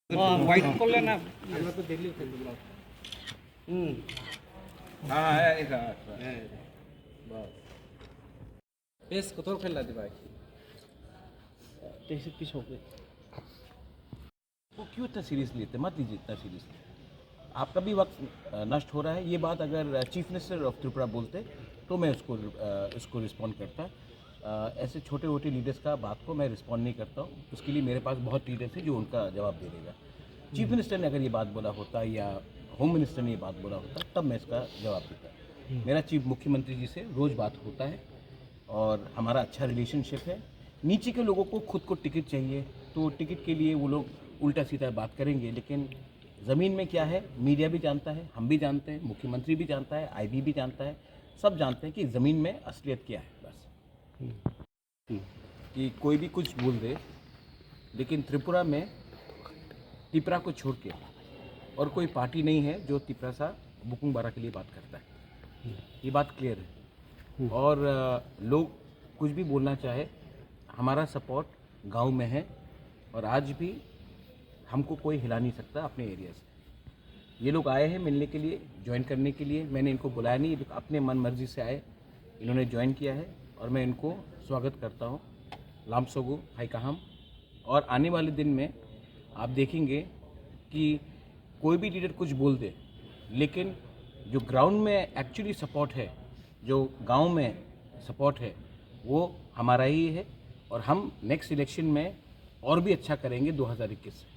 White করলে না আমরা তো দেখলি ফেলবো বেশ কোথাও ফেললা দি ভাই कैसे पीस हो गए वो क्यों इतना सीरियसली लेते मत लीजिए इतना सीरियसली आपका भी वक्त नष्ट हो रहा है। ये बात अगर चीफ मिनिस्टर ऑफ त्रिपुरा बोलते तो मैं उसको रिस्पॉन्ड करता। ऐसे छोटे छोटे लीडर्स का बात को मैं रिस्पॉन्ड नहीं करता हूँ। उसके लिए मेरे पास बहुत लीडर्स हैं जो उनका जवाब दे देगा। चीफ मिनिस्टर ने अगर ये बात बोला होता या होम मिनिस्टर ने ये बात बोला होता तब मैं इसका जवाब देता। मेरा चीफ मुख्यमंत्री जी से रोज़ बात होता है और हमारा अच्छा रिलेशनशिप है। नीचे के लोगों को खुद को टिकट चाहिए तो टिकट के लिए वो लोग उल्टा सीधा बात करेंगे, लेकिन ज़मीन में क्या है मीडिया भी जानता है, हम भी जानते हैं, मुख्यमंत्री भी जानता है, आईबी भी जानता है, सब जानते हैं कि ज़मीन में असलियत क्या है। बस कि कोई भी कुछ बोल दे, लेकिन त्रिपुरा में तिपरा को छोड़ के और कोई पार्टी नहीं है जो तिपरा सा बुकुंग बारा के लिए बात करता है। ये बात क्लियर है। और लोग कुछ भी बोलना चाहे, हमारा सपोर्ट गांव में है और आज भी हमको कोई हिला नहीं सकता अपने एरिया से। ये लोग आए हैं मिलने के लिए, ज्वाइन करने के लिए। मैंने इनको बुलाया नहीं, अपने मन मर्जी से आए, इन्होंने ज्वाइन किया है और मैं इनको स्वागत करता हूँ। लामसोगु हाइकाहम। और आने वाले दिन में आप देखेंगे कि कोई भी लीडर कुछ बोल दे, लेकिन जो ग्राउंड में एक्चुअली सपोर्ट है, जो गांव में सपोर्ट है, वो हमारा ही है और हम नेक्स्ट इलेक्शन में और भी अच्छा करेंगे 2021 से।